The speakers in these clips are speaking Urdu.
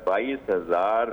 22,000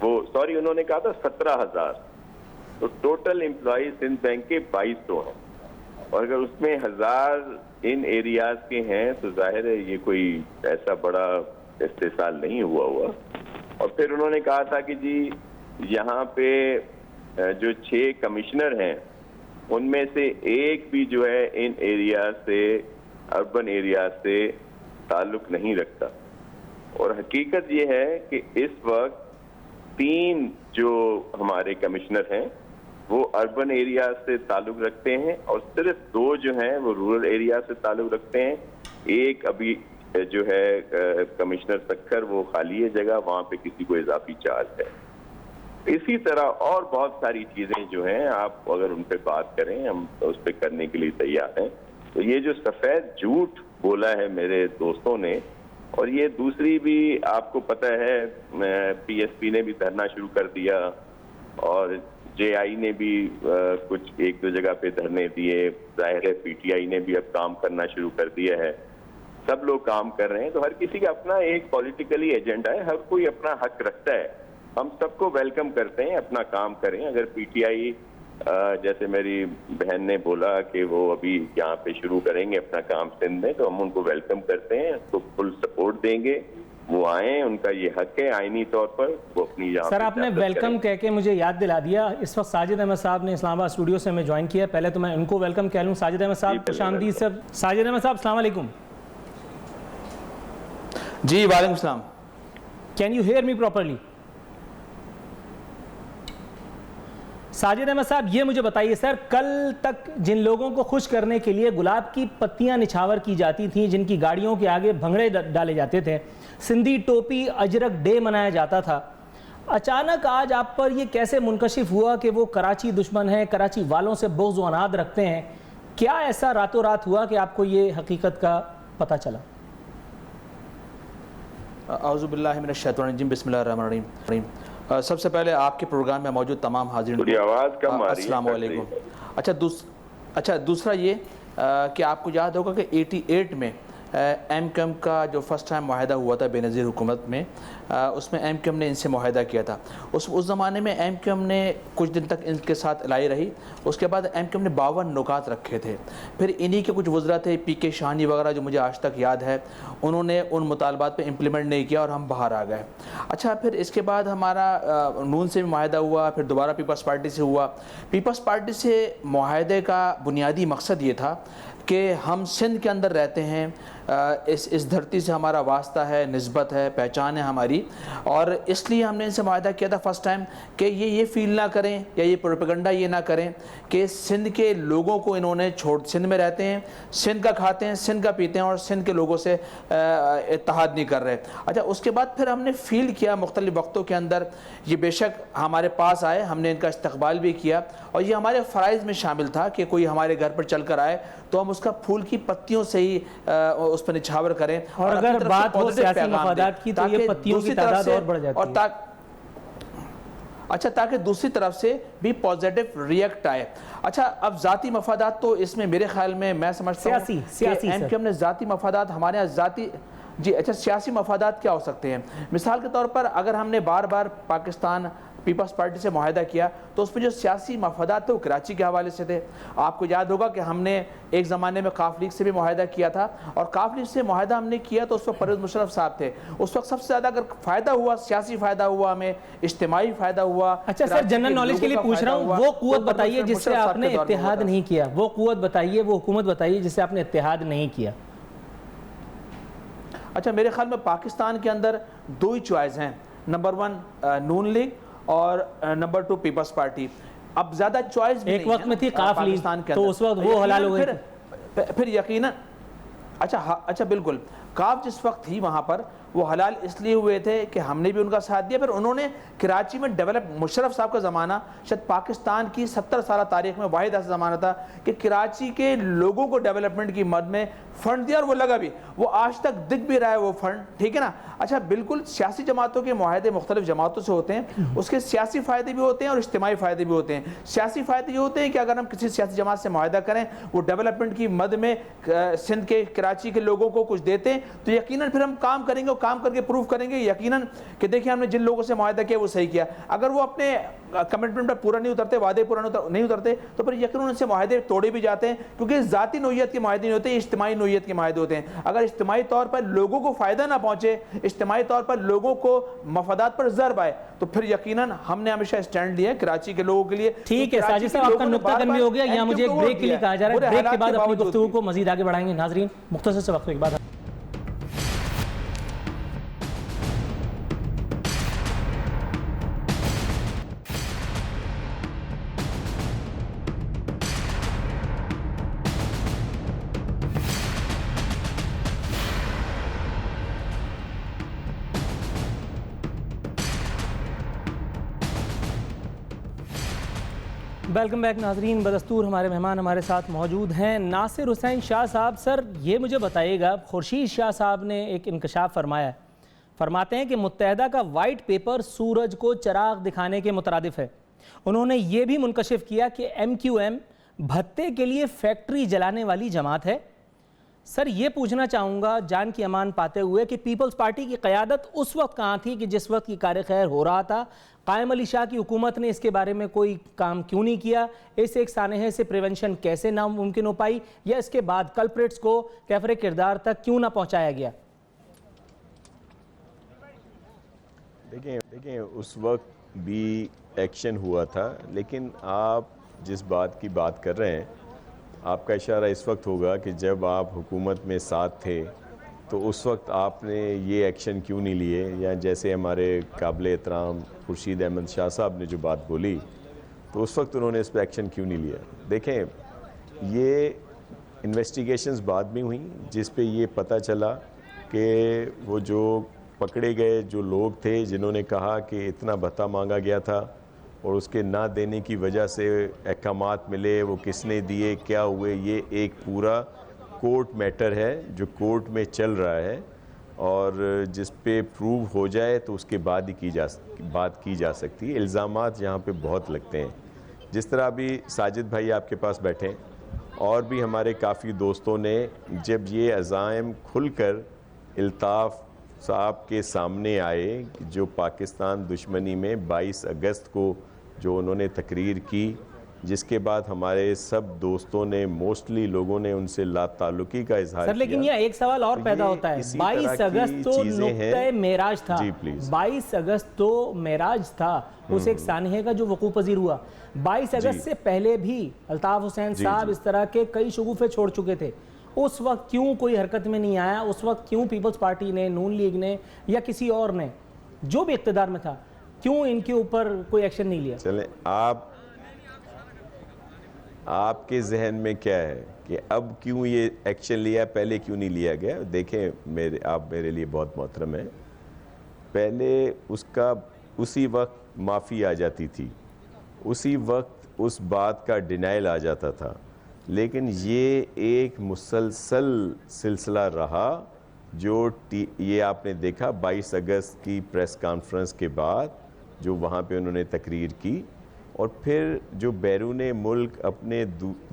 وہ سوری انہوں نے کہا تھا 17,000. تو ٹوٹل امپلائیز سندھ بینک کے 2200 ہیں, اور اگر اس میں 1000 ان ایریاز کے ہیں تو ظاہر ہے یہ کوئی ایسا بڑا استحصال نہیں ہوا. اور پھر انہوں نے کہا تھا کہ جی یہاں پہ جو 6 کمشنر ہیں ان میں سے ایک بھی جو ہے ان ایریاز سے, اربن ایریاز سے تعلق نہیں رکھتا. اور حقیقت یہ ہے کہ اس وقت 3 جو ہمارے کمشنر ہیں وہ اربن ایریاز سے تعلق رکھتے ہیں, اور صرف 2 جو ہیں وہ رورل ایریاز سے تعلق رکھتے ہیں. ایک ابھی جو ہے کمشنر سکھر وہ خالی ہے جگہ, وہاں پہ کسی کو اضافی چارج ہے. اسی طرح اور بہت ساری چیزیں جو ہیں آپ اگر ان پہ بات کریں ہم اس پہ کرنے کے لیے تیار ہیں. تو یہ جو سفید جھوٹ بولا ہے میرے دوستوں نے, اور یہ دوسری بھی آپ کو پتہ ہے پی ایس پی نے بھی دھرنا شروع کر دیا, اور جے آئی نے بھی کچھ 1-2 جگہ پہ دھرنے دیے, ظاہر ہے پی ٹی آئی نے بھی اب کام کرنا شروع کر دیا ہے. سب لوگ کام کر رہے ہیں, تو ہر کسی کا اپنا ایک پولیٹیکلی ایجنڈا ہے, ہر کوئی اپنا حق رکھتا ہے. ہم سب کو ویلکم کرتے ہیں, اپنا کام کریں. اگر پی ٹی آئی جیسے میری بہن نے بولا کہ وہ ابھی یہاں پہ شروع کریں گے اپنا کام سندھ میں, تو ہم ان کو ویلکم کرتے ہیں, اس کو فل سپورٹ دیں گے. وہ آئیں, ان کا یہ حق ہے آئینی طور پر, وہ اپنی یہاں. سر آپ نے ویلکم کہہ کے مجھے یاد دلا دیا, اس وقت ساجد احمد صاحب نے اسلام آباد اسٹوڈیو سے ہمیں جوائن کیا. پہلے تو میں ان کو ویلکم کہہ لوں. ساجد احمد صاحب خوش آمدید. سر ساجد احمد صاحب السلام علیکم. جی وعلیکم السلام. Can you hear me properly? Sajid Ahmed صاحب یہ مجھے بتائیے سر, کل تک جن لوگوں کو خوش کرنے کے لیے گلاب کی پتیاں نچھاور کی جاتی تھیں, جن کی گاڑیوں کے آگے بھنگڑے ڈالے جاتے تھے, سندھی ٹوپی اجرک ڈے منایا جاتا تھا, اچانک آج آپ پر یہ کیسے منکشف ہوا کہ وہ کراچی دشمن ہیں, کراچی والوں سے بغض و عناد رکھتے ہیں؟ کیا ایسا راتوں رات ہوا کہ آپ کو یہ حقیقت کا پتہ چلا؟ اعوذ باللہ من الشیطان الرجیم, بسم اللہ الرحمن الرحیم. سب سے پہلے آپ کے پروگرام میں موجود تمام حاضرین آواز کم آ رہی ہے, السلام علیکم. اچھا دوسرا یہ کہ آپ کو یاد ہوگا کہ 88 میں ایم کیو ایم کا جو فرسٹ ٹائم معاہدہ ہوا تھا بے نظیر حکومت میں, اس میں ایم کیو ایم نے ان سے معاہدہ کیا تھا. اس زمانے میں ایم کیو ایم نے کچھ دن تک ان کے ساتھ الائی رہی. اس کے بعد ایم کیو ایم نے 52 نکات رکھے تھے. پھر انہی کے کچھ وزراء تھے, پی کے شاہنی وغیرہ, جو مجھے آج تک یاد ہے, انہوں نے ان مطالبات پہ امپلیمنٹ نہیں کیا اور ہم باہر آ گئے. اچھا پھر اس کے بعد ہمارا نون سے بھی معاہدہ ہوا, پھر دوبارہ پیپلز پارٹی سے ہوا. پیپلز پارٹی سے معاہدے کا بنیادی مقصد یہ تھا کہ ہم سندھ کے اندر رہتے ہیں, اس دھرتی سے ہمارا واسطہ ہے, نسبت ہے, پہچان ہے ہماری, اور اس لیے ہم نے ان سے معاہدہ کیا تھا فرسٹ ٹائم کہ یہ فیل نہ کریں یا یہ پروپیگنڈا یہ نہ کریں کہ سندھ کے لوگوں کو انہوں نے سندھ میں رہتے ہیں, سندھ کا کھاتے ہیں, سندھ کا پیتے ہیں, اور سندھ کے لوگوں سے اتحاد نہیں کر رہے. اچھا اس کے بعد پھر ہم نے فیل کیا مختلف وقتوں کے اندر, یہ بے شک ہمارے پاس آئے, ہم نے ان کا استقبال بھی کیا, اور یہ ہمارے فرائض میں شامل تھا کہ کوئی ہمارے گھر پر چل کر آئے تو ہم اس کا پھول کی پتیوں سے ہی اس پر نچھاور کریں. اور اگر بات ہو سیاسی مفادات کی تو یہ پتیوں کی تعداد اور بڑھ جاتی ہے. اچھا تاکہ دوسری طرف سے بھی پوزیٹو ریئیکٹ آئے. اچھا اب ذاتی مفادات تو اس میں میرے خیال میں سمجھتا ہوں کہ ایم کیو ایم نے ذاتی مفادات ہمارے یہاں ذاتی اچھا سیاسی مفادات کیا ہو سکتے ہیں؟ مثال کے طور پر اگر ہم نے بار بار پاکستان پیپلز پارٹی سے معاہدہ کیا تو اس میں جو سیاسی مفادات تھے وہ کراچی کے حوالے سے تھے. آپ کو یاد ہوگا کہ ہم نے ایک زمانے میں قاف لیگ سے بھی معاہدہ کیا تھا, اور قاف لیگ سے معاہدہ ہم نے کیا تو اس وقت پرویز مشرف صاحب تھے. اس وقت سب سے زیادہ اگر فائدہ ہوا, سیاسی فائدہ ہوا, ہمیں اجتماعی فائدہ ہوا. اچھا سر جنرل نالج کے لیے پوچھ رہا ہوں, وہ قوت بتائیے جس سے آپ نے اتحاد نہیں کیا, وہ قوت بتائیے, وہ حکومت بتائیے جس سے آپ نے اتحاد نہیں کیا. اچھا میرے خیال میں پاکستان کے اندر 2 ہی چوائس ہیں, نمبر 1 نون لیگ اور نمبر 2 پیپلز پارٹی. اب زیادہ چوائس بھی ایک وقت میں تھی قاف لیگ, تو اس وقت وہ حلال ہو گئے پھر یقیناً. اچھا بالکل, قاف جس وقت تھی وہاں پر وہ حلال اس لیے ہوئے تھے کہ ہم نے بھی ان کا ساتھ دیا. پھر انہوں نے کراچی میں ڈیولپ, مشرف صاحب کا زمانہ شاید پاکستان کی 70 سالہ تاریخ میں واحد ایسا زمانہ تھا کہ کراچی کے لوگوں کو ڈیولپمنٹ کی مد میں فنڈ دیا, اور وہ لگا بھی, وہ آج تک دکھ بھی رہا ہے وہ فنڈ, ٹھیک ہے نا. اچھا بالکل سیاسی جماعتوں کے معاہدے مختلف جماعتوں سے ہوتے ہیں, اس کے سیاسی فائدے بھی ہوتے ہیں اور اجتماعی فائدے بھی ہوتے ہیں. سیاسی فائدے یہ ہوتے ہیں کہ اگر ہم کسی سیاسی جماعت سے معاہدہ کریں, وہ ڈیولپمنٹ کی مد میں سندھ کے کراچی کے لوگوں کو کچھ دیتے ہیں, تو یقیناً پھر ہم کام کریں گے, کام کر کے پروف کریں گے یقیناً کہ دیکھیں ہم نے جن لوگوں سے معاہدہ کیا وہ صحیح کیا. اگر وہ اپنے کمٹمنٹ پر پورا نہیں اترتے, وعدے پورا نہیں اترتے, تو پھر یقیناً ان سے معاہدے توڑے بھی جاتے ہیں, کیونکہ ذاتی نوعیت کے معاہدے نہیں ہوتے, یہ اجتماعی نوعیت کے معاہدے ہوتے ہیں. اگر اجتماعی طور پر لوگوں کو فائدہ نہ پہنچے, اجتماعی طور پر لوگوں کو مفادات پر ضرب آئے, تو پھر یقیناً ہم نے ہمیشہ اسٹینڈ لیا ہے کراچی کے لوگوں کے لیے. ٹھیک ہے ساجد صاحب, آپ کا نقطہ کمی ہو گیا, یہاں مجھے ایک بریک کے لیے کہا جا رہا ہے, بریک کے بعد اپنی گفتگو کو مزید آگے بڑھائیں گے. ناظرین مختصر سے وقفے کے بعد ویلکم بیک. ناظرین بدستور ہمارے مہمان ہمارے ساتھ موجود ہیں. ناصر حسین شاہ صاحب, سر یہ مجھے بتائیے گا, خورشید شاہ صاحب نے ایک انکشاف فرمایا ہے, فرماتے ہیں کہ متحدہ کا وائٹ پیپر سورج کو چراغ دکھانے کے مترادف ہے. انہوں نے یہ بھی منکشف کیا کہ ایم کیو ایم بھتے کے لیے فیکٹری جلانے والی جماعت ہے. سر یہ پوچھنا چاہوں گا جان کی امان پاتے ہوئے کہ پیپلز پارٹی کی قیادت اس وقت کہاں تھی کہ جس وقت کی کار خیر ہو رہا تھا؟ قائم علی شاہ کی حکومت نے اس کے بارے میں کوئی کام کیوں نہیں کیا؟ اس ایک سانحے سے پریونشن کیسے ناممکن ہو پائی, یا اس کے بعد کلپریٹس کو کیفر کردار تک کیوں نہ پہنچایا گیا؟ دیکھیں اس وقت بھی ایکشن ہوا تھا, لیکن آپ جس بات کی بات کر رہے ہیں, آپ کا اشارہ اس وقت ہوگا کہ جب آپ حکومت میں ساتھ تھے تو اس وقت آپ نے یہ ایکشن کیوں نہیں لیے, یا جیسے ہمارے قابل احترام خورشید احمد شاہ صاحب نے جو بات بولی تو اس وقت انہوں نے اس پہ ایکشن کیوں نہیں لیا. دیکھیں یہ انویسٹیگیشنز بعد میں ہوئیں جس پہ یہ پتہ چلا کہ وہ جو پکڑے گئے جو لوگ تھے جنہوں نے کہا کہ اتنا بھتہ مانگا گیا تھا اور اس کے نہ دینے کی وجہ سے احکامات ملے, وہ کس نے دیے, کیا ہوئے, یہ ایک پورا کورٹ میٹر ہے جو کورٹ میں چل رہا ہے, اور جس پہ پروو ہو جائے تو اس کے بعد ہی بات کی جا سکتی ہے. الزامات یہاں پہ بہت لگتے ہیں, جس طرح ابھی ساجد بھائی آپ کے پاس بیٹھے ہیں, اور بھی ہمارے کافی دوستوں نے جب یہ عزائم کھل کر الطاف صاحب کے سامنے آئے جو پاکستان دشمنی میں 22 اگست کو جو انہوں نے تقریر کی, جس کے بعد ہمارے سب دوستوں نے موسٹلی لوگوں نے ان سے لا تعلقی کا اظہار کیا. سر لیکن یہ ایک سوال اور پیدا ہوتا ہے, 22 اگست تو نقطۂ معراج تھا, 22 اگست تو معراج تھا, اس ایک سانحے کا جو وقوع پذیر ہوا. 22 اگست سے پہلے بھی الطاف حسین صاحب اس طرح کے کئی شگوفے چھوڑ چکے تھے. اس وقت کیوں کوئی حرکت میں نہیں آیا؟ اس وقت کیوں پیپلز پارٹی نے, نون لیگ نے, یا کسی اور نے جو بھی اقتدار میں تھا, کیوں ان کے اوپر کوئی ایکشن نہیں لیا؟ چلیں آپ کے ذہن میں کیا ہے کہ اب کیوں یہ ایکشن لیا, پہلے کیوں نہیں لیا گیا؟ دیکھیں آپ میرے لیے بہت محترم ہیں, پہلے اسی وقت معافی آ جاتی تھی, اسی وقت اس بات کا ڈینائل آ جاتا تھا, لیکن یہ ایک مسلسل سلسلہ رہا جو یہ آپ نے دیکھا 22 اگست کی پریس کانفرنس کے بعد جو وہاں پہ انہوں نے تقریر کی, اور پھر جو بیرون ملک اپنے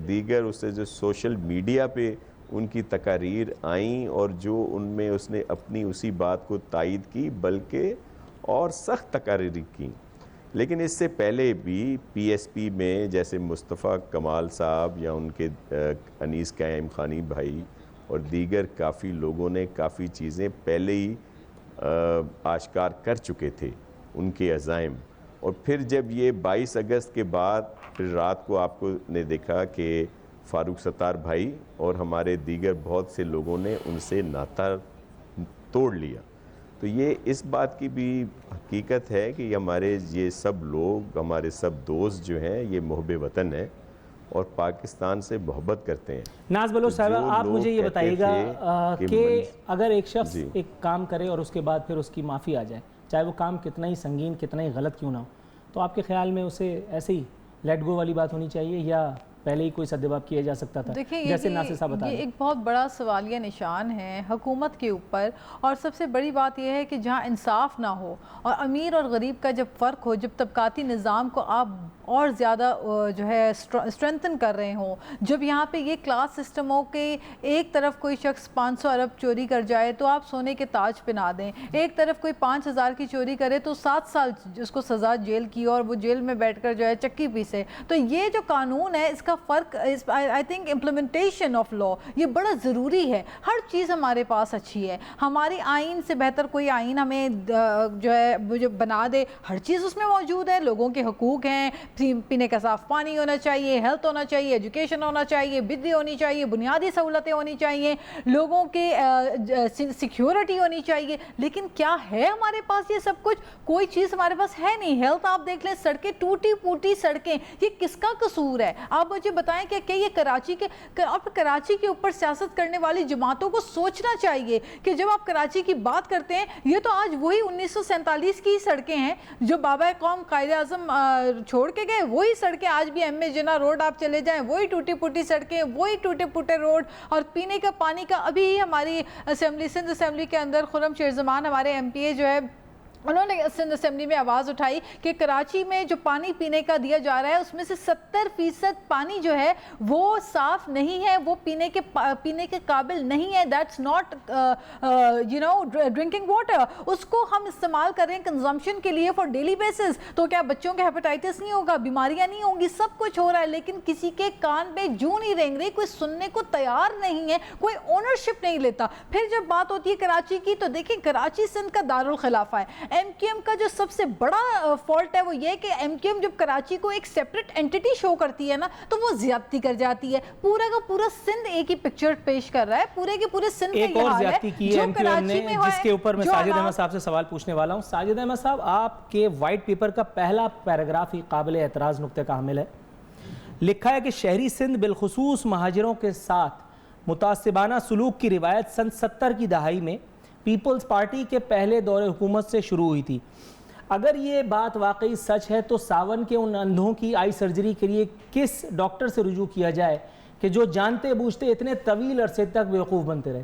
دیگر اسے جو سوشل میڈیا پہ ان کی تقاریر آئیں, اور جو ان میں اس نے اپنی اسی بات کو تائید کی بلکہ اور سخت تقاریر کی. لیکن اس سے پہلے بھی پی ایس پی میں جیسے مصطفیٰ کمال صاحب یا ان کے انیس قائم خانی بھائی اور دیگر کافی لوگوں نے کافی چیزیں پہلے ہی آشکار کر چکے تھے ان کے عزائم. اور پھر جب یہ 22 اگست کے بعد پھر رات کو آپ کو نے دیکھا کہ فاروق ستار بھائی اور ہمارے دیگر بہت سے لوگوں نے ان سے ناطہ توڑ لیا. تو یہ اس بات کی بھی حقیقت ہے کہ ہمارے یہ سب لوگ, ہمارے سب دوست جو ہیں یہ محب وطن ہیں اور پاکستان سے محبت کرتے ہیں. ناز بلوچ صاحب, آپ مجھے یہ بتائیے گا کہ اگر ایک شخص ایک کام کرے اور اس کے بعد پھر اس کی معافی آ جائے, چاہے وہ کام کتنا ہی سنگین, کتنا ہی غلط کیوں نہ ہو, تو آپ کے خیال میں اسے ایسے ہی لیٹ گو والی بات ہونی چاہیے, یا پہلے ہی کوئی سدباب کیا جا سکتا تھا؟ دیکھیں جیسے ناصر صاحب بتا یہ رہے ہیں. ایک بہت بڑا سوالیہ نشان ہے حکومت کے اوپر، اور سب سے بڑی بات یہ ہے کہ جہاں انصاف نہ ہو اور امیر اور غریب کا جب فرق ہو، جب طبقاتی نظام کو آپ اور زیادہ جو ہے اسٹرینتھن کر رہے ہوں، جب یہاں پہ یہ کلاس سسٹم ہو کہ ایک طرف کوئی شخص 500 ارب چوری کر جائے تو آپ سونے کے تاج پہنا دیں، ایک طرف کوئی 5000 کی چوری کرے تو 7 سال اس کو سزا جیل کی اور وہ جیل میں بیٹھ کر جو ہے چکی پیسے. تو یہ جو قانون ہے اس کا فرق I think implementation of law یہ بڑا ضروری ہے. ہر چیز ہمارے پاس اچھی ہے، ہماری آئین سے بہتر کوئی آئین ہمیں جو ہے بنا دے، ہر چیز اس میں موجود ہے. لوگوں کے حقوق ہیں، پینے کا صاف پانی ہونا چاہیے، ہیلتھ ہونا چاہیے، ایجوکیشن ہونا چاہیے، بجلی ہونی چاہیے، بنیادی سہولتیں ہونی چاہیے، لوگوں کے سیکیورٹی ہونی چاہیے. لیکن کیا ہے ہمارے پاس یہ سب کچھ؟ کوئی چیز ہمارے پاس ہے نہیں. ہیلتھ آپ دیکھ لیں، سڑکیں ٹوٹی پوٹی سڑکیں، یہ کس کا قصور ہے؟ آپ مجھے بتائیں کہ یہ کراچی کے اوپر سیاست کرنے والی جماعتوں کو سوچنا چاہیے کہ جب آپ کراچی کی بات کرتے ہیں، یہ تو آج وہی 1947 کی سڑکیں ہیں جو بابا قوم قائد اعظم چھوڑ کے گئے. وہی سڑکیں آج بھی ایم اے جناح روڈ آپ چلے جائیں، وہی ٹوٹی پوٹی سڑکیں، وہی ٹوٹے پوٹے روڈ. اور پینے کا پانی کا ابھی ہی ہماری سندھ اسمبلی کے اندر خرم شیرزمان ہمارے ایم پی اے جو ہے، انہوں نے سندھ اسمبلی میں آواز اٹھائی کہ کراچی میں جو پانی پینے کا دیا جا رہا ہے اس میں سے 70% پانی جو ہے وہ صاف نہیں ہے، وہ پینے کے قابل نہیں ہے. That's not drinking water. اس کو ہم استعمال کر رہے ہیں کنزمپشن کے لیے فار ڈیلی بیسس. تو کیا بچوں کے ہیپاٹائٹس نہیں ہوگا، بیماریاں نہیں ہوں گی؟ سب کچھ ہو رہا ہے لیکن کسی کے کان پہ جوں نہیں رینگ رہی، کوئی سننے کو تیار نہیں ہے، کوئی اونرشپ نہیں لیتا. پھر جب بات ہوتی ہے کراچی کی تو دیکھیں کراچی سندھ کا دارالخلافہ ہے. ایم کیو ایم کا جو سب سے بڑا فالٹ ہے وہ یہ کہ ایم کیو ایم جب کراچی کو ایک سیپریٹ اینٹی شو کرتی ہے نا تو وہ زیادتی کر جاتی ہے. پورا کا پورا سندھ ایک ہی پکچر پیش کر رہا ہے، پورے کے پورے سندھ کا ایک یہ اور حال ہے زیادتی کی ہے ایم کیو ایم نے، جس کے اوپر میں ساجد احمد صاحب سے سوال پوچھنے والا ہوں. ساجد احمد صاحب، آپ کے وائٹ پیپر کا پہلا پیراگراف ہی قابل اعتراض نقطہ کا حامل ہے. لکھا ہے کہ شہری سندھ بالخصوص مہاجروں کے ساتھ متعصبانہ سلوک کی روایت سن 70 کی دہائی میں پیپلز پارٹی کے پہلے دور حکومت سے شروع ہوئی تھی. اگر یہ بات واقعی سچ ہے تو ساون کے ان اندھوں کی آئی سرجری کے لیے کس ڈاکٹر سے رجوع کیا جائے کہ جو جانتے بوجھتے اتنے طویل عرصے تک بیوقوف بنتے رہے؟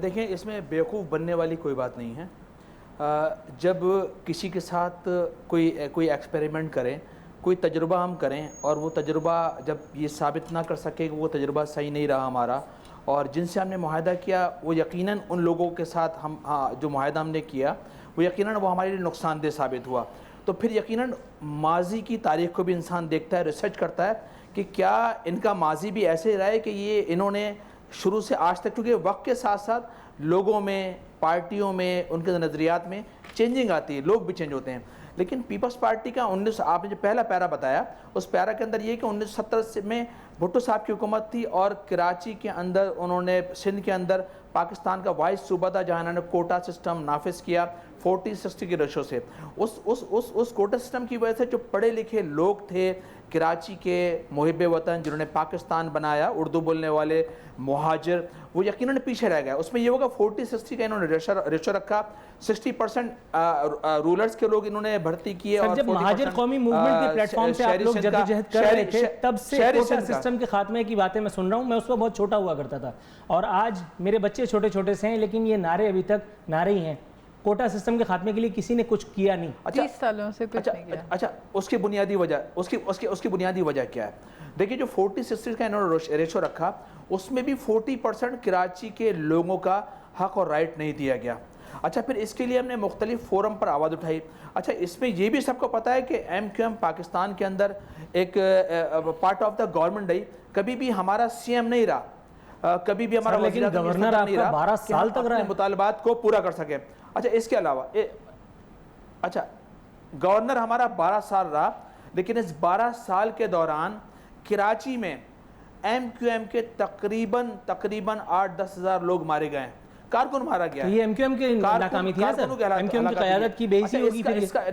دیکھیں، اس میں بیوقوف بننے والی کوئی بات نہیں ہے. جب کسی کے ساتھ کوئی ایکسپیریمنٹ کریں، کوئی تجربہ ہم کریں اور وہ تجربہ جب یہ ثابت نہ کر سکے کہ وہ تجربہ صحیح نہیں رہا ہمارا، اور جن سے ہم نے معاہدہ کیا وہ یقیناً ان لوگوں کے ساتھ ہم جو معاہدہ ہم نے کیا وہ یقیناً وہ ہمارے لیے نقصان دہ ثابت ہوا، تو پھر یقیناً ماضی کی تاریخ کو بھی انسان دیکھتا ہے، ریسرچ کرتا ہے کہ کیا ان کا ماضی بھی ایسے رہا ہے کہ یہ انہوں نے شروع سے آج تک، کیونکہ وقت کے ساتھ ساتھ لوگوں میں، پارٹیوں میں، ان کے نظریات میں چینجنگ آتی ہے، لوگ بھی چینج ہوتے ہیں. لیکن پیپلز پارٹی کا آپ نے جو پہلا پیرا بتایا اس پیرا کے اندر یہ کہ 1970 میں بھٹو صاحب کی حکومت تھی اور کراچی کے اندر انہوں نے سندھ کے اندر پاکستان کا واحد صوبہ تھا جہاں انہوں نے کوٹا سسٹم نافذ کیا 40-60 کی ریشو سے. اس کوٹا سسٹم کی وجہ سے جو پڑھے لکھے لوگ تھے کراچی کے محب وطن جنہوں نے پاکستان بنایا، اردو بولنے والے مہاجر، وہ یقیناً پیچھے رہ گئے. اس میں یہ ہوگا 40-60 کا انہوں نے ریشو رکھا، 60% رولرز کے لوگ انہوں نے بھرتی کیے. اور جب مہاجر قومی موومنٹ کے پلیٹ فارم سے آپ لوگ جدوجہد کر رہے تھے تب سے کوٹا سسٹم کے خاتمے کی باتیں میں سن رہا ہوں. میں اس وقت بہت چھوٹا ہوا کرتا تھا اور آج میرے بچے چھوٹے چھوٹے سے ہیں لیکن یہ نعرے ابھی تک نعرے ہی ہیں. کوٹا سسٹم کے خاتمے کے لیے کسی نے کچھ کیا نہیں. 30 سالوں سے کچھ نہیں کیا. اچھا، اس کی بنیادی وجہ کیا ہے؟ دیکھیں، جو 40-60 کا انہوں نے ریشو رکھا اس میں بھی 40% کراچی کے لوگوں کا حق اور رائٹ نہیں دیا گیا. اچھا، پھر اس کے لیے ہم نے مختلف فورم پر آواز اٹھائی. اچھا، اس میں یہ بھی سب کو پتہ ہے کہ ایم کیو ایم پاکستان کے اندر ایک پارٹ آف دا گورنمنٹ رہی، کبھی بھی ہمارا سی ایم نہیں رہا، کبھی بھی ہمارا لیکن گورنر آپ کا 12 سال تک رہا، مطالبات کو پورا کر سکے. اچھا، اس کے علاوہ گورنر ہمارا 12 سال رہا، لیکن اس 12 سال کے دوران کراچی میں ایم کیو ایم کے تقریباً 8-10 ہزار لوگ مارے گئے ہیں. کارکن مارا گیا. یہ ایم کیو ایم کی ناکامی تھی نا سر؟ ایم کیو ایم کی قیادت کی بے حسی ہوگی پھر؟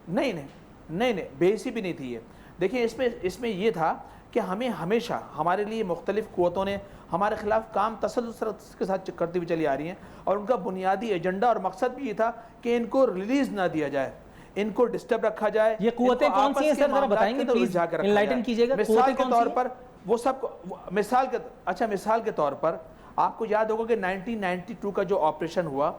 نہیں، بے حسی بھی نہیں تھی یہ. دیکھیں، اس میں یہ تھا کہ ہمیں ہمیشہ ہمارے لیے مختلف قوتوں نے ہمارے خلاف کام تسلسل کے ساتھ کرتی ہوئی چلی آ رہی ہیں اور ان کا بنیادی ایجنڈا اور مقصد بھی یہ تھا کہ ان کو ریلیز نہ دیا جائے، ان کو ڈسٹرب رکھا جائے. یہ قوتیں کون سی ہیں سر ذرا بتائیں گے پلیز، انلائٹن کیجئے گا. مثال کے طور پر وہ سب مثال کے طور پر آپ کو یاد ہوگا کہ 1992 کا جو آپریشن ہوا،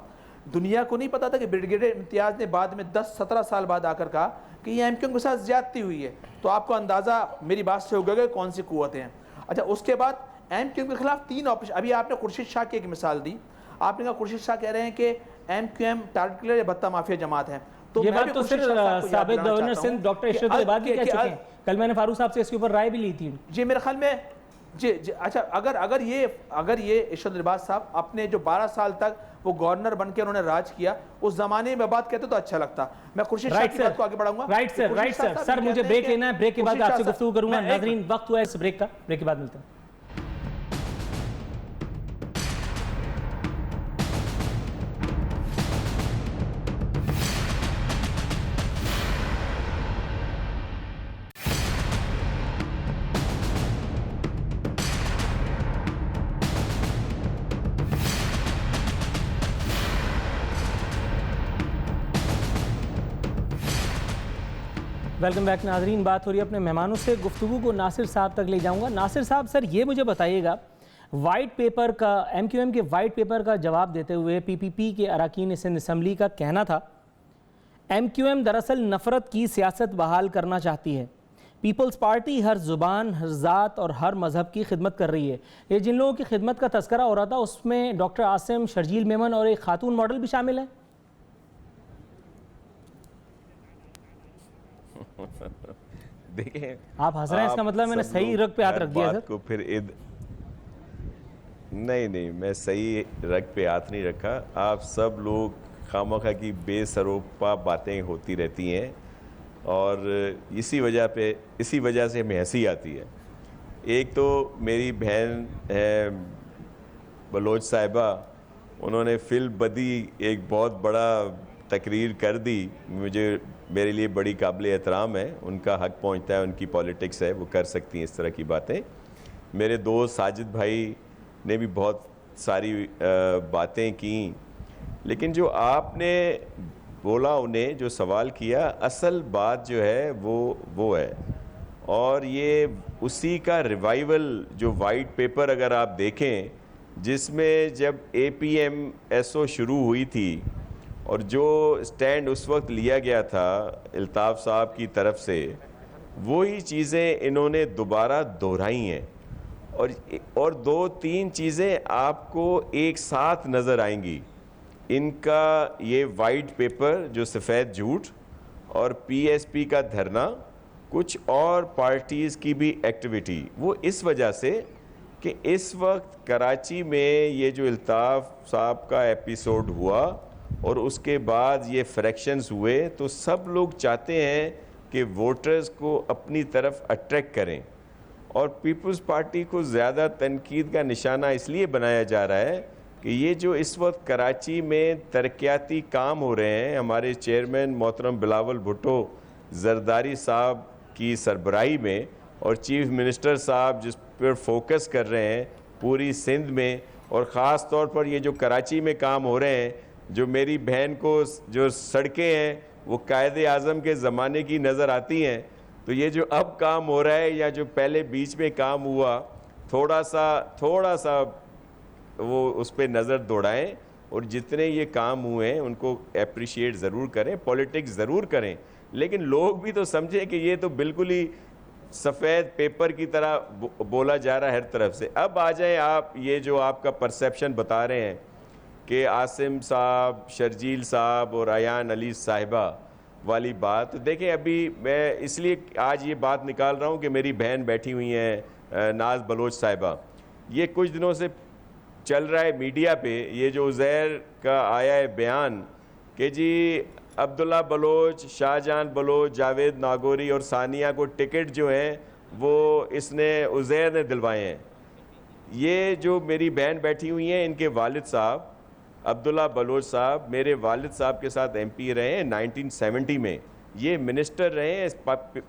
دنیا کو نہیں پتا تھا کہ بریگیڈیئر امتیاز نے بعد میں 10-17 سال بعد آ کر کہا کہ یہ MQM کے ساتھ زیادتی ہوئی ہے. تو آپ کو اندازہ میری بات سے ہوگا کہ کون سی قوتیں ہیں. اچھا اس کے بعد MQM کے خلاف 3 آپریشن. ابھی آپ نے خورشید شاہ کی ایک مثال دی، آپ نے کہا خورشید شاہ کہہ رہے ہیں کہ MQM ٹارگٹ کلر یا بھتہ مافیا جماعت ہے. تو یہ بات تو صرف سابق گورنر سندھ ڈاکٹر ارشد العباد بھی کہہ چکے ہیں. کل میں نے فاروق صاحب سے اس کے اوپر رائے بھی لی تھی. جی میرے خیال میں جی اچھا اگر یہ ارشد العباد صاحب اپنے جو 12 سال تک وہ گورنر بن کے انہوں نے راج کیا، اس زمانے میں بات کہتے تو اچھا لگتا. میں خورشید شاہ کی بات کو آگے بڑھاؤں گا. رائٹ سر سر مجھے بریک لینا ہے، بریک کے بعد آپ سے گفتگو کروں گا. ناظرین وقت ہوا ہے اس بریک کا، بریک کے بعد ملتے ہیں. ویلکم بیک ناظرین. بات ہو رہی ہے اپنے مہمانوں سے. گفتگو کو ناصر صاحب تک لے جاؤں گا. ناصر صاحب سر یہ مجھے بتائیے گا، وائٹ پیپر کا MQM کے وائٹ پیپر کا جواب دیتے ہوئے PPP کے اراکین سندھ اسمبلی کا کہنا تھا MQM دراصل نفرت کی سیاست بحال کرنا چاہتی ہے. پیپلز پارٹی ہر زبان، ہر ذات اور ہر مذہب کی خدمت کر رہی ہے. یہ جن لوگوں کی خدمت کا تذکرہ ہو رہا تھا اس میں ڈاکٹر عاصم، شرجیل میمن اور ایک خاتون ماڈل بھی شامل ہیں. دیکھیں آپ ہنس رہے ہیں، اس کا مطلب میں نے صحیح رگ پہ ہاتھ رکھ دیا سر. کو پھر نہیں میں صحیح رگ پہ ہاتھ نہیں رکھا. آپ سب لوگ خامخواہ کی بے سروپا باتیں ہوتی رہتی ہیں اور اسی وجہ سے ہمیں ہنسی آتی ہے. ایک تو میری بہن ہے بلوچ صاحبہ، انہوں نے فی البدی ایک بہت بڑا تقریر کر دی. میرے لیے بڑی قابل احترام ہے، ان کا حق پہنچتا ہے، ان کی پولیٹکس ہے، وہ کر سکتی ہیں اس طرح کی باتیں. میرے دوست ساجد بھائی نے بھی بہت ساری باتیں کیں، لیکن جو آپ نے بولا، انہیں جو سوال کیا، اصل بات جو ہے وہ ہے. اور یہ اسی کا ریوائیول جو وائٹ پیپر اگر آپ دیکھیں، جس میں جب APMSO شروع ہوئی تھی اور جو سٹینڈ اس وقت لیا گیا تھا الطاف صاحب کی طرف سے، وہی چیزیں انہوں نے دوبارہ دہرائی ہیں. اور 2-3 چیزیں آپ کو ایک ساتھ نظر آئیں گی. ان کا یہ وائٹ پیپر جو سفید جھوٹ، اور PSP کا دھرنا، کچھ اور پارٹیز کی بھی ایکٹیویٹی، وہ اس وجہ سے کہ اس وقت کراچی میں یہ جو الطاف صاحب کا ایپیسوڈ ہوا اور اس کے بعد یہ فریکشنز ہوئے، تو سب لوگ چاہتے ہیں کہ ووٹرز کو اپنی طرف اٹریکٹ کریں. اور پیپلز پارٹی کو زیادہ تنقید کا نشانہ اس لیے بنایا جا رہا ہے کہ یہ جو اس وقت کراچی میں ترقیاتی کام ہو رہے ہیں، ہمارے چیئرمین محترم بلاول بھٹو زرداری صاحب کی سربراہی میں، اور چیف منسٹر صاحب جس پر فوکس کر رہے ہیں پوری سندھ میں، اور خاص طور پر یہ جو کراچی میں کام ہو رہے ہیں، جو میری بہن کو جو سڑکیں ہیں وہ قائد اعظم کے زمانے کی نظر آتی ہیں. تو یہ جو اب کام ہو رہا ہے یا جو پہلے بیچ میں کام ہوا، تھوڑا سا وہ اس پہ نظر دوڑائیں، اور جتنے یہ کام ہوئے ہیں ان کو اپریشیٹ ضرور کریں، پولیٹکس ضرور کریں، لیکن لوگ بھی تو سمجھیں کہ یہ تو بالکل ہی سفید پیپر کی طرح بولا جا رہا ہے ہر طرف سے. اب آ جائیں آپ، یہ جو آپ کا پرسیپشن بتا رہے ہیں کہ عاصم صاحب، شرجیل صاحب اور ایان علی صاحبہ والی بات، دیکھیں ابھی میں اس لیے آج یہ بات نکال رہا ہوں کہ میری بہن بیٹھی ہوئی ہیں ناز بلوچ صاحبہ. یہ کچھ دنوں سے چل رہا ہے میڈیا پہ، یہ جو عزیر کا آیا ہے بیان کہ جی عبداللہ بلوچ، شاہ جہان بلوچ، جاوید ناگوری اور ثانیہ کو ٹکٹ جو ہیں وہ عزیر نے دلوائے ہیں. یہ جو میری بہن بیٹھی ہوئی ہیں، ان کے والد صاحب عبداللہ بلوچ صاحب میرے والد صاحب کے ساتھ MP رہے ہیں 1970 میں. یہ منسٹر رہے ہیں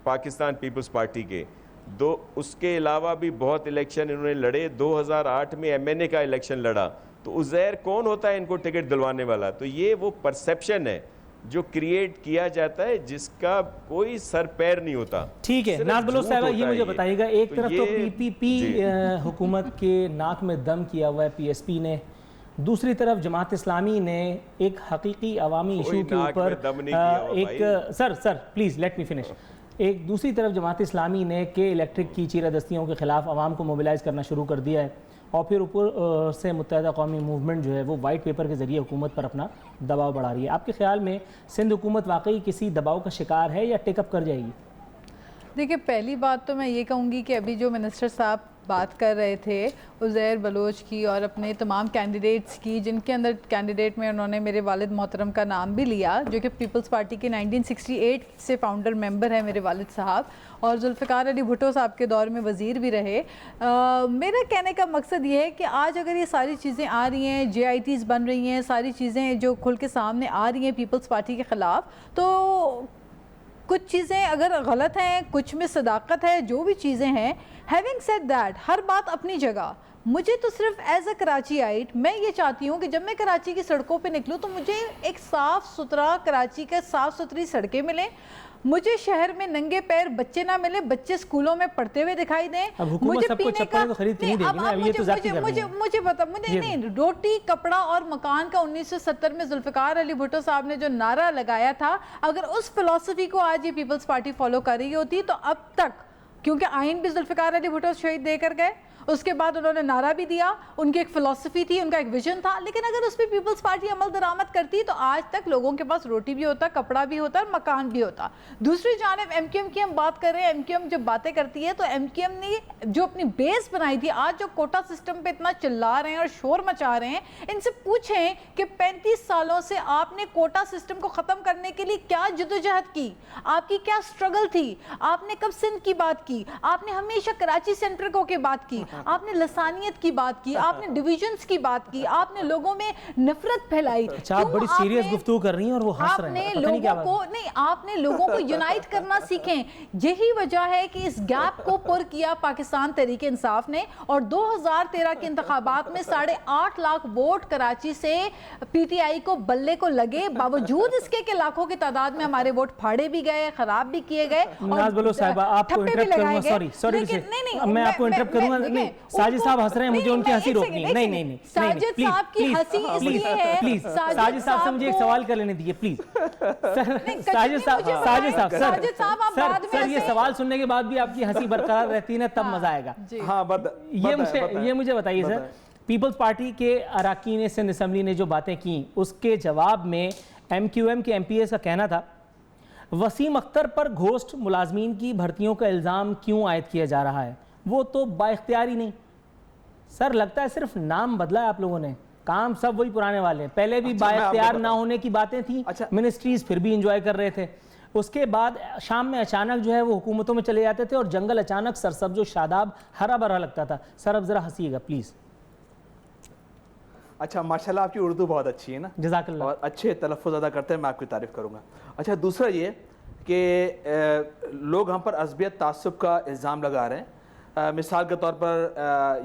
پاکستان پیپلز پارٹی کے. اس کے علاوہ بھی بہت الیکشن انہوں نے لڑے. 2008 میں MNA کا الیکشن لڑا. تو عزیر کون ہوتا ہے ان کو ٹکٹ دلوانے والا؟ تو یہ وہ پرسیپشن ہے. جو کریٹ کیا جاتا ہے جس کا کوئی سر پیر نہیں ہوتا. ٹھیک ہے ناز بلوچ صاحبہ یہ مجھے بتائیے گا, ایک طرف تو پی پی پی حکومت کے ناک میں دم کیا ہوا ہے پی ایس پی نے, دوسری طرف جماعت اسلامی نے ایک حقیقی عوامی ایشو کے اوپر ایک sir please let me finish, ایک دوسری طرف جماعت اسلامی نے کہ الیکٹرک کی چیرہ دستیوں کے خلاف عوام کو موبلائز کرنا شروع کر دیا ہے, اور پھر اوپر سے متحدہ قومی موومنٹ جو ہے وہ وائٹ پیپر کے ذریعے حکومت پر اپنا دباؤ بڑھا رہی ہے. آپ کے خیال میں سندھ حکومت واقعی کسی دباؤ کا شکار ہے یا ٹیک اپ کر جائے گی؟ دیکھیں پہلی بات تو میں یہ کہوں گی کہ ابھی جو منسٹر صاحب بات کر رہے تھے عزیر بلوچ کی اور اپنے تمام کینڈیڈیٹس کی, جن کے اندر کینڈیڈیٹ میں انہوں نے میرے والد محترم کا نام بھی لیا جو کہ پیپلز پارٹی کے 1968 سے فاؤنڈر ممبر ہیں میرے والد صاحب, اور ذوالفقار علی بھٹو صاحب کے دور میں وزیر بھی رہے. میرا کہنے کا مقصد یہ ہے کہ آج اگر یہ ساری چیزیں آ رہی ہیں, جے آئی ٹیز بن رہی ہیں, ساری چیزیں جو کھل کے سامنے آ رہی ہیں پیپلز پارٹی کے خلاف, تو کچھ چیزیں اگر غلط ہیں, کچھ میں صداقت ہے, جو بھی چیزیں ہیں, ہیونگ سیڈ دیٹ ہر بات اپنی جگہ. مجھے تو صرف ایز اے کراچی آئٹ میں یہ چاہتی ہوں کہ جب میں کراچی کی سڑکوں پہ نکلوں تو مجھے ایک صاف ستھرا کراچی کے صاف ستھری سڑکیں ملیں, مجھے شہر میں ننگے پیر بچے نہ ملیں, بچے سکولوں میں پڑھتے ہوئے دکھائی دیں. مجھے پینے کا مجھے بتا نہیں روٹی کپڑا اور مکان کا 1970 میں ذوالفقار علی بھٹو صاحب نے جو نعرہ لگایا تھا, اگر اس فلسفی کو آج یہ پیپلز پارٹی فالو کر رہی ہوتی تو اب تک, کیونکہ آئین بھی ذوالفقار علی بھٹو شہید دے کر گئے, اس کے بعد انہوں نے نعرہ بھی دیا, ان کی ایک فلسفی تھی, ان کا ایک ویژن تھا, لیکن اگر اس پہ پیپلز پارٹی عمل درآمد کرتی تو آج تک لوگوں کے پاس روٹی بھی ہوتا, کپڑا بھی ہوتا اور مکان بھی ہوتا. دوسری جانب ایم کیو ایم کی ہم بات کر رہے ہیں, ایم کیو ایم جب باتیں کرتی ہے تو ایم کیو ایم نے جو اپنی بیس بنائی تھی, آج جو کوٹا سسٹم پہ اتنا چلا رہے ہیں اور شور مچا رہے ہیں, ان سے پوچھیں کہ 35 سالوں سے آپ نے کوٹا سسٹم کو ختم کرنے کے لیے کیا جدوجہد کی, آپ کی کیا سٹرگل تھی, آپ نے کب سندھ کی بات کی, آپ نے ہمیشہ کراچی سینٹر کو کی بات کی, آپ نے لسانیت کی بات کی, آپ نے ڈویژنز کی بات کی, آپ نے لوگوں میں نفرت پھیلائی. آپ بڑی سیریس گفتگو کر رہی ہیں اور وہ ہنس رہے ہیں, آپ نے لوگوں کو یونائٹ کرنا سیکھیں. یہی وجہ ہے کہ اس گیپ کو پر کیا پاکستان تحریک انصاف نے, اور 2013 کے انتخابات میں 8.5 لاکھ ووٹ کراچی سے پی ٹی آئی کو بلے کو لگے, باوجود اس کے کہ لاکھوں کی تعداد میں ہمارے ووٹ پھاڑے بھی گئے, خراب بھی کیے گئے, ناز بلوچ صاحبہ آپ کو انٹرپٹ کروں گا, سوری میں آپ کو انٹرپٹ کروں گا. نہیں ساجد صاحب ہنس رہے ہیں, مجھے ان کی ہنسی روکنی ہے. نہیں ساجد صاحب کی ہنسی اس لیے ہے, پلیز ساجد صاحب سے مجھے ایک سوال کر لینے دیجیے پلیز. ساجد صاحب سر یہ سوال سننے کے بعد بھی آپ کی ہنسی برقرار رہتی ہے نا, تب مزہ آئے گا. یہ مجھے بتائیے سر, پیپلز پارٹی کے اراکین سندھ اسمبلی نے جو باتیں کی اس کے جواب میں ایم کیو ایم کے ایم پی ایس کا کہنا تھا وسیم اختر پر گھوسٹ ملازمین کی بھرتیوں کا الزام کیوں عائد کیا جا رہا ہے, وہ تو با اختیاری نہیں. سر لگتا ہے صرف نام بدلا ہے آپ لوگوں نے, کام سب وہی پرانے والے ہیں. پہلے بھی با اختیار نہ ہونے کی باتیں تھیں, منسٹریز پھر بھی انجوائے کر رہے تھے, اس کے بعد شام میں اچانک جو ہے وہ حکومتوں میں چلے جاتے تھے اور جنگل اچانک سرسبز و شاداب ہرا بھرا لگتا تھا. سر اب ذرا ہنسیے گا پلیز. اچھا ماشاءاللہ آپ کی اردو بہت اچھی ہے نا, جزاک اللہ, اور اچھے تلفظ ادا کرتے ہیں, میں آپ کی تعریف کروں گا. اچھا دوسرا یہ کہ لوگ ہم پر عصبیت تعصب کا الزام لگا رہے ہیں. مثال کے طور پر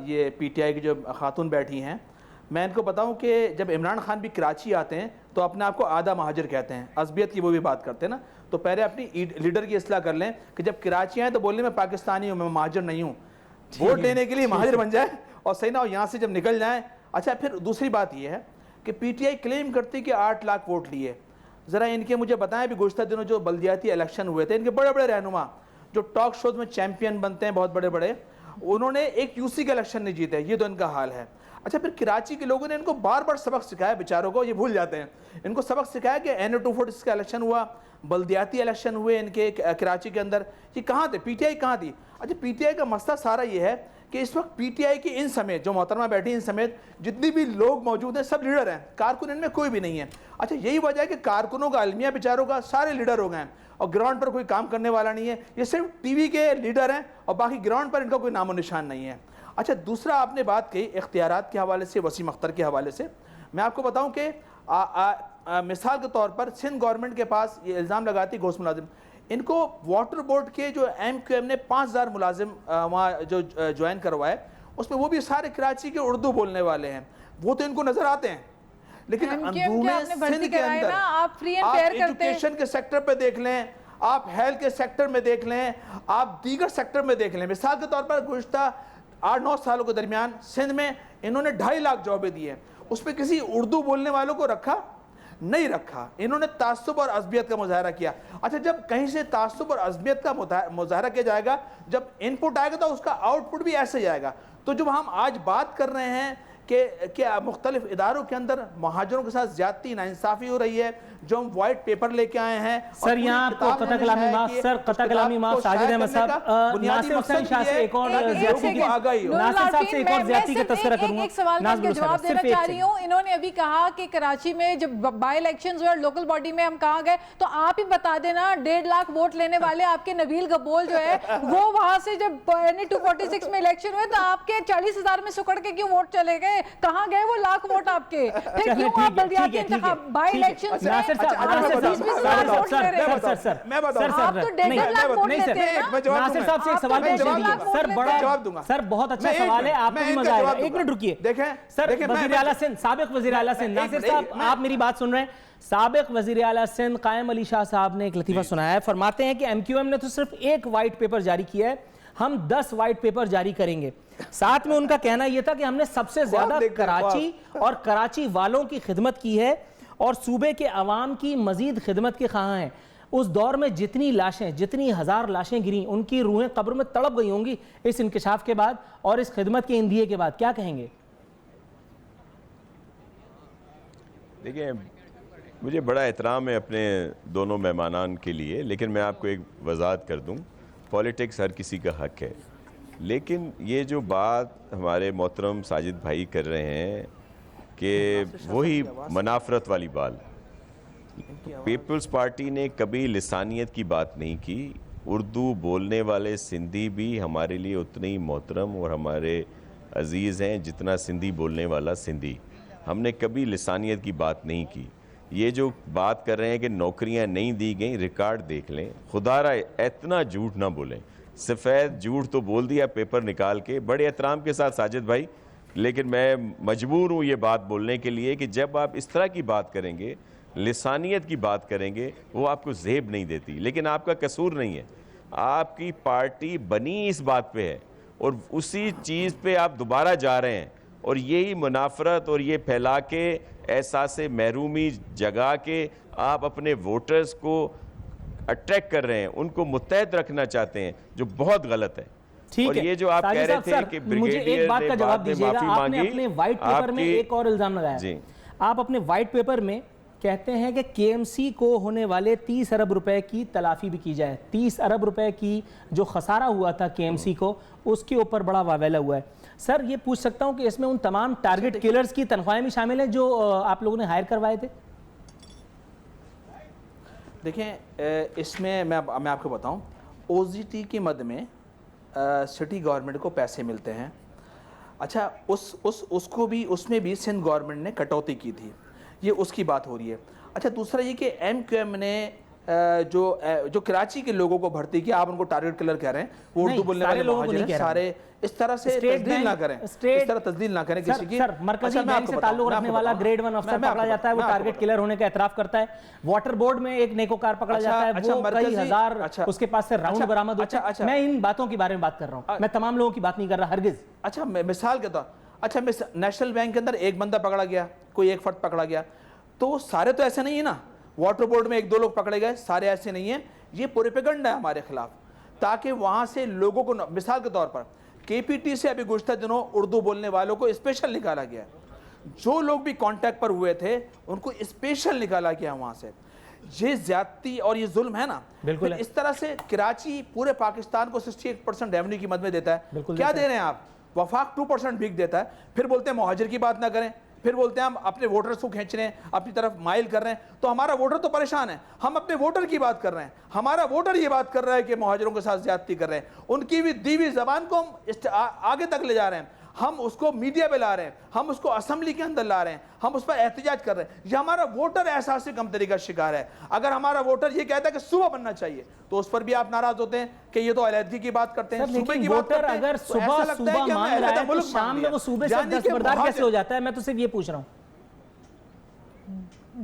یہ پی ٹی آئی کی جو خاتون بیٹھی ہیں, میں ان کو بتاؤں کہ جب عمران خان بھی کراچی آتے ہیں تو اپنے آپ کو آدھا مہاجر کہتے ہیں, عصبیت کی وہ بھی بات کرتے ہیں نا, تو پہلے اپنی لیڈر کی اصلاح کر لیں کہ جب کراچی آئیں تو بولیں میں پاکستانی ہوں, میں مہاجر نہیں ہوں, ووٹ لینے کے لیے مہاجر بن جائے اور صحیح نہ ہو یہاں سے جب نکل جائیں. اچھا پھر دوسری بات یہ ہے کہ پی ٹی آئی کلیم کرتی کہ 8 لاکھ ووٹ لیے. ذرا ان کے مجھے بتائیں بھی گزشتہ دنوں جو بلدیاتی الیکشن ہوئے تھے, ان کے بڑے بڑے رہنما جو ٹاک شوز میں چیمپئن بنتے ہیں بہت بڑے بڑے, انہوں نے ایک یو سی کا الیکشن نہیں جیتے, یہ تو ان کا حال ہے. اچھا پھر کراچی کے لوگوں نے ان کو بار بار سبق سکھایا, بیچاروں کو یہ بھول جاتے ہیں, ان کو سبق سکھایا کہ NO246 کا الیکشن ہوا, بلدیاتی الیکشن ہوئے ان کے کراچی کے اندر, یہ کہاں تھے, پی ٹی آئی کہاں تھی. اچھا پی ٹی آئی کا مسئلہ سارا یہ ہے کہ اس وقت پی ٹی آئی کی ان سمیت جو محترمہ بیٹھی ان سمیت جتنی بھی لوگ موجود ہیں سب لیڈر ہیں, کارکن ان میں کوئی بھی نہیں ہے. اچھا یہی وجہ ہے کہ کارکنوں کا المیہ بیچاروں کا سارے لیڈر ہو گئے ہیں اور گراؤنڈ پر کوئی کام کرنے والا نہیں ہے, یہ صرف ٹی وی کے لیڈر ہیں اور باقی گراؤنڈ پر ان کا کوئی نام و نشان نہیں ہے. اچھا دوسرا آپ نے بات کہی اختیارات کے حوالے سے, وسیم اختر کے حوالے سے, میں آپ کو بتاؤں کہ مثال کے طور پر سندھ گورنمنٹ کے پاس یہ الزام لگاتی گھوسٹ ملازم, ان کو واٹر بورڈ کے جو ایم کیو ایم نے 5000 ملازم وہاں جو جوائن کروائے, اس میں وہ بھی سارے کراچی کے اردو بولنے والے ہیں, وہ تو ان کو نظر آتے ہیں, لیکن MQM اندرون آپ نے بھرتی سندھ کے کرائے اندر نا، آپ free and آپ fair کرتے ہیں۔ ایڈوکیشن کے سیکٹر پہ دیکھ لیں، آپ ہیلتھ کے سیکٹر میں دیکھ لیں، آپ دیگر سیکٹر میں دیکھ لیں. مثال کے طور پر گزشتہ 8-9 سالوں کے درمیان سندھ میں انہوں نے 2.5 لاکھ جابیں دی ہیں. اس پہ کسی اردو بولنے والوں کو رکھا نہیں رکھا. انہوں نے تعصب اور عصبیت کا مظاہرہ کیا. اچھا جب کہیں سے تعصب اور عصبیت کا مظاہرہ کیا جائے گا، جب ان پٹ آئے گا تو اس کا آؤٹ پٹ بھی ایسے جائے گا. تو جب ہم آج بات کر رہے ہیں کہ مختلف اداروں کے اندر مہاجروں کے ساتھ زیادتی ناانصافی ہو رہی ہے، جو ہم وائٹ پیپر لے کے آئے ہیں. سر یہاں آپ کو قطع کلامی معاف، سر قطع کلامی معاف ساجد احمد صاحب، ناصر حسین شاہ سے ایک اور زیادتی کی، ناصر صاحب سے ایک اور زیادتی کا تذکرہ کروں گا. ایک سوال کا جواب دینا چاہ رہی ہوں. انہوں نے ابھی کہا کہ کراچی میں جب بائی الیکشنز ہوئے اور لوکل باڈی میں ہم کہاں گئے، تو آپ ہی بتا دینا 1.5 لاکھ ووٹ لینے والے آپ کے نبیل گبول جو ہے وہ وہاں سے جب 246 میں الیکشن ہوئے تو آپ کے 40,000 میں سکڑ کے کیوں ووٹ چلے گئے؟ کہاں گئے وہ لاکھ ووٹ آپ کے؟ پھر کیوں آپ بلدیاتی انتخاب بائی الیکشنز میں آپ تو 20,000 ووٹ لے رہے ہیں؟ آپ تو 1.5 لاکھ ووٹ لیتے ہیں نا. ناصر صاحب سے ایک سوال پیش کیجیے. سر بڑا، سر بہت اچھا سوال ہے، آپ کو بھی مزہ آئے گا. ایک منٹ رکیے. سر وزیر اعلیٰ سندھ، سابق وزیر اعلیٰ سندھ، ناصر صاحب آپ میری بات سن رہے ہیں. سابق وزیر اعلیٰ سندھ قائم علی شاہ صاحب نے ایک لطیفہ سنایا ہے. فرماتے ہیں کہ ایم کیو ایم نے تو صرف ایک وائٹ پیپر جاری کیا ہے، ہم 10 وائٹ پیپر جاری کریں گے. ساتھ میں ان کا کہنا یہ تھا کہ ہم نے سب سے زیادہ کراچی اور کراچی والوں کی خدمت کی ہے اور صوبے کے عوام کی مزید خدمت کے خواہاں ہیں. اس دور میں جتنی لاشیں، جتنی 1000 لاشیں گریں، ان کی روحیں قبر میں تڑپ گئی ہوں گی اس انکشاف کے بعد اور اس خدمت کے اندیے کے بعد. کیا کہیں گے؟ دیکھیں مجھے بڑا احترام ہے اپنے دونوں مہمانان کے لیے، لیکن میں آپ کو ایک وضاحت کر دوں، پولیٹکس ہر کسی کا حق ہے، لیکن یہ جو بات ہمارے محترم ساجد بھائی کر رہے ہیں کہ وہی منافرت والی بات. پیپلز پارٹی نے کبھی لسانیت کی بات نہیں کی. اردو بولنے والے سندھی بھی ہمارے لیے اتنے ہی محترم اور ہمارے عزیز ہیں جتنا سندھی بولنے والا سندھی. ہم نے کبھی لسانیت کی بات نہیں کی. یہ جو بات کر رہے ہیں کہ نوکریاں نہیں دی گئیں، ریکارڈ دیکھ لیں. خدا را اتنا جھوٹ نہ بولیں. سفید جھوٹ تو بول دیا پیپر نکال کے. بڑے احترام کے ساتھ ساجد بھائی، لیکن میں مجبور ہوں یہ بات بولنے کے لیے کہ جب آپ اس طرح کی بات کریں گے، لسانیت کی بات کریں گے، وہ آپ کو زیب نہیں دیتی. لیکن آپ کا قصور نہیں ہے، آپ کی پارٹی بنی اس بات پہ ہے اور اسی چیز پہ آپ دوبارہ جا رہے ہیں اور یہی منافرت اور یہ پھیلا کے احساس محرومی جگا کے آپ اپنے ووٹرز کو اٹریکٹ کر رہے ہیں، ان کو متحد رکھنا چاہتے ہیں، جو بہت غلط ہے. اور یہ جو آپ کہہ رہے تھے کہ مجھے ایک بات کا جواب دیجیے گا. آپ نے اپنے وائٹ پیپر میں ایک اور الزام لگایا. آپ اپنے وائٹ پیپر میں کہتے ہیں کہ کے ایم سی کو ہونے والے 30 ارب روپے کی تلافی بھی کی جائے. 30 ارب روپے کی جو خسارہ ہوا تھا کے ایم سی کو، اس کے اوپر بڑا واویلا ہوا ہے. سر یہ پوچھ سکتا ہوں کہ اس میں ان تمام ٹارگٹ کلرز کی تنخواہیں بھی شامل ہیں جو آپ لوگوں نے ہائر کروائے تھے؟ دیکھیں اس میں میں آپ کو بتاؤں، او زی ٹی کی مد میں سٹی گورنمنٹ کو پیسے ملتے ہیں. اچھا اس کو بھی، اس میں بھی سندھ گورنمنٹ نے کٹوتی کی تھی، یہ اس کی بات ہو رہی ہے. اچھا دوسرا یہ کہ ایم کیو ایم نے جو کراچی کے لوگوں کو بھرتی کیا، آپ ان کو ٹارگٹ کلر کہہ رہے ہیں، وہ اردو بولنے والے مہاجر ہیں سارے. اس طرح سے تجدید نہ کریں، اس طرح تجدید نہ کریں کسی کی. سر مرکزی بینک سے تعلق رکھنے والا گریڈ 1 افسر پکڑا جاتا ہے، وہ ٹارگٹ کلر ہونے کا اعتراف کرتا ہے. واٹر بورڈ میں ایک نیکوکار پکڑا جاتا ہے، وہ کئی ہزار اس کے پاس سے راؤنڈ برآمد ہوتا ہے. میں ان باتوں کے بارے میں بات کر رہا ہوں، میں تمام لوگوں کی بات نہیں کر رہا ہرگز. اچھا مثال کے طور، اچھا نیشنل بینک کے اندر ایک بندہ پکڑا گیا، کوئی ایک فرد پکڑا گیا، تو سارے تو ایسے نہیں ہیں نا. واٹر بورڈ میں 1-2 لوگ پکڑے گئے، سارے ایسے نہیں ہیں. یہ پروپیگنڈا ہے ہمارے خلاف، تاکہ وہاں سے لوگوں کو، مثال کے طور پر کے پی ٹی سے ابھی گزشتہ دنوں اردو بولنے والوں کو اسپیشل نکالا گیا. جو لوگ بھی کانٹیکٹ پر ہوئے تھے ان کو اسپیشل نکالا گیا وہاں سے. یہ زیادتی اور یہ ظلم ہے نا. بالکل اس طرح سے کراچی پورے پاکستان کو 68% ریونیو کی مد میں دیتا ہے. کیا دے رہے ہیں آپ؟ وفاق 2% بھیگ دیتا ہے. پھر بولتے ہیں مہاجر کی بات نہ کریں، پھر بولتے ہیں ہم اپنے ووٹرز کو کھینچ رہے ہیں، اپنی طرف مائل کر رہے ہیں. تو ہمارا ووٹر تو پریشان ہے، ہم اپنے ووٹر کی بات کر رہے ہیں. ہمارا ووٹر یہ بات کر رہا ہے کہ مہاجروں کے ساتھ زیادتی کر رہے ہیں. ان کی بھی دی ہوئی زبان کو ہم آگے تک لے جا رہے ہیں، ہم اس کو میڈیا پہ لا رہے ہیں، ہم اس کو اسمبلی کے اندر لا رہے ہیں، ہم اس پر احتجاج کر رہے ہیں. یہ ہمارا ووٹر احساس کمتری کا شکار ہے. اگر ہمارا ووٹر یہ کہتا ہے کہ صبح بننا چاہیے تو اس پر بھی آپ ناراض ہوتے ہیں کہ یہ تو علیحدگی کی بات کرتے ہیں، صوبے کی بات کرتے ہیں. اگر صبح مانگ رہا ہے تو شام میں وہ صوبے سے دستبردار کیسے ہو جاتا ہے؟ میں تو صرف یہ پوچھ رہا ہوں.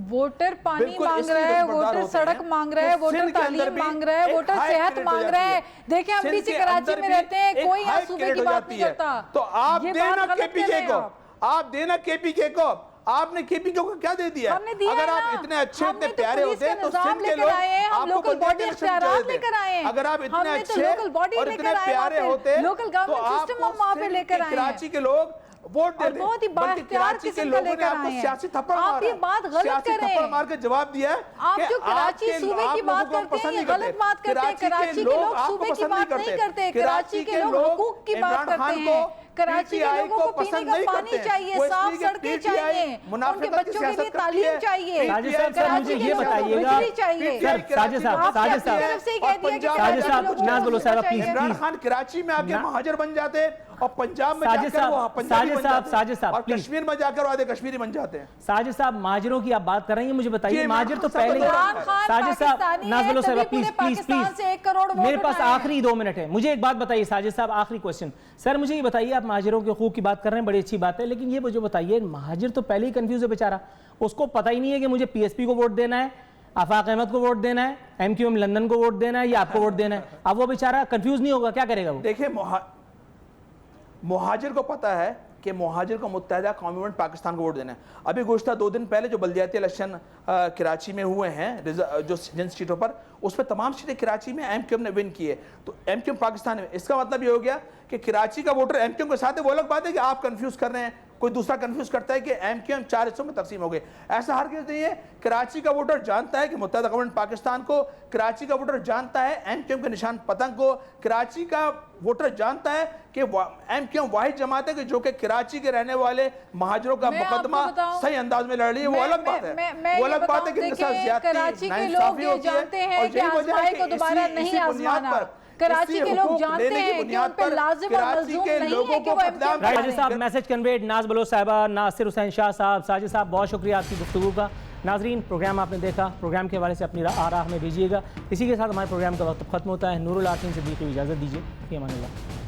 ووٹر پانی بالکل مانگ اس رہا لیے ہے، دستبردار ووٹر ہوتے سڑک ہیں مانگ رہا کہ ہے، ووٹر سندھ کے اندر تعلیم بھی مانگ رہا ہے، ایک ووٹر ہائی صحت کرنٹ ہو مانگ جاتی رہا ہے. ہے. دیکھیں ہم سندھ ڈی سی کے کراچی اندر میں بھی رہتے ہیں، ایک کوئی یہاں ہائی صوبے کرنٹ کی ہو بات جاتی نہیں ہے. کرتا. تو آپ یہ دینا بات کے غلط پی کر کے رہے ہیں کو، آپ. آپ دینا کے پی کے کو، آپ نے کے پی کے کو کیا دے دیا؟ ہم نے دیا اگر ہے آپ نا. اتنے اچھے ہم اتنے نے تو پیارے پولیس ہوتے کا تو نظام سندھ لے کے کر لوگ آئے ہیں، ہم آپ کو لوکل بلدیاتی باڈی الیکشن اختیارات چاہتے لے کر آئے ہیں. اگر آپ ہم اتنے نے تو اچھے لوکل باڈی اور لے اتنے کر آئے پیارے وہاں ہوتے پہ. لوکل تو گورنمنٹ آپ سسٹم کو ہم وہاں پہ سندھ لے کر کے آئے کراچی ہیں کے لوگ ووٹ اور دیتے، بہت ہی بلکہ بااختیار کراچی کے قسم کا لوگوں لے نے کر آپ کو آئے ہیں. سیاسی تھپڑ آپ مارا یہ بات غلط سیاسی کر رہے تھپڑ ہیں. مار کے جواب دیا ہے آپ کہ جو کراچی کے صوبے آپ کی لوگوں بات کو ہم کرتے ہیں پسند یہ نہیں غلط بات کرتے ہیں. کراچی کے لوگ آپ کو صوبے کی پسند بات نہیں کرتے. کراچی کے لوگ حقوق کی بات کرتے ہیں. کراچی کے لوگوں کو پینے کا پانی چاہیے، صاف سڑکیں چاہیے، ان کے بچوں کے لیے تعلیم چاہیے. ساجد صاحب سر کراچی مجھے کے یہ لوگوں کو بتائیے گا بجلی چاہیے. سر ساجد صاحب آپ ساجد کی طرف سے ہی کہہ دیا کہ ساجد صاحب لوگوں کو ناز بولو صاحب پلیز چاہیے. عمران خان کراچی میں آ کے مہاجر بن جاتے اور پنجاب میں جا ساجد کر وہ صاحب، پنجابی ساجد بن صاحب، جاتے ساجد صاحب، اور پلیز. کشمیر میں جا کر آدھے کشمیری بن جاتے ہیں. ساجد صاحب مہاجروں کی آپ بات کر رہے ہیں، مجھے بتائیے جی، مہاجر تو عمران پہلے خان ساجد صاحب پاکستانی ناز ہے، بولو صاحب تبھی پلیز پورے پلیز پاکستان سے 1 کروڑ ووٹ میرے پاس اٹھائے ہیں. آخری 2 منٹ ہے. مجھے ایک بات بتائیے ساجد صاحب، آخری کوشچن سر مجھے یہ بتائیے، آپ مہاجروں کے حقوق کی بات کر رہے ہیں، بڑی اچھی بات ہے، لیکن یہ مجھے بتائیے مہاجر تو پہلے ہی کنفیوز ہے بیچارہ، اس کو پتہ ہی نہیں ہے کہ مجھے پی ایس پی کو ووٹ دینا ہے، آفاق احمد کو ووٹ دینا ہے، ایم کیو ایم لندن کو ووٹ دینا ہے یا آپ کو ووٹ دینا ہے. اب وہ بیچارہ کنفیوز نہیں ہوگا، کیا کرے گا وہ؟ دیکھیں مہاجر کو پتا ہے کہ مہاجر کو متحدہ قومی منٹ پاکستان کو ووٹ دینا ہے. ابھی گزشتہ 2 دن پہلے جو بلدیاتی الیکشن کراچی میں ہوئے ہیں جو جن سیٹوں پر، اس پہ تمام سیٹیں کراچی میں ایم کیو ایم نے ون کی ہے. تو ایم کیو ایم پاکستان میں، اس کا مطلب یہ ہو گیا کہ کراچی کا ووٹر ایم کیو ایم کے ساتھ ہے. وہ الگ بات ہے کہ آپ کنفیوز کر رہے ہیں، کوئی دوسرا کنفیوز کرتا ہے کہ ایم کیو ایم 4 حصوں میں تقسیم ہو گئے. ایسا ہرگز نہیں ہے. کراچی کا ووٹر جانتا ہے کہ متحدہ گورنمنٹ پاکستان کو، کراچی کا ووٹر جانتا ہے ایم کیو ایم کے نشان پتنگ کو، کراچی کا ووٹر جانتا ہے کہ ایم کیو ایم واحد جماعت ہے کہ جو کہ کراچی کے رہنے والے مہاجروں کا مقدمہ صحیح انداز میں لڑ رہی ہے. وہ الگ بات ہے، وہ الگ بات ہے کہ ان کے ساتھ زیادتی، کراچی کے لوگ یہ جانتے ہیں کہ آزمائی کو دوبارہ نہیں آزمانا. کراچی کے لوگ جانتے ہیں کہ ان پہ لازم اور ملزوم نہیں ہے کہ وہ ایم کیو ایم ساجد صاحب میسج کنویڈ. ناز بلوچ صاحبہ، ناصر حسین شاہ صاحب، ساجد صاحب بہت شکریہ آپ کی گفتگو کا. ناظرین پروگرام آپ نے دیکھا، پروگرام کے حوالے سے اپنی آراء ہمیں بھیجیے گا. اسی کے ساتھ ہمارے پروگرام کا وقت ختم ہوتا ہے. نور العارفین صدیقی اجازت دیجیے. فی امان اللہ.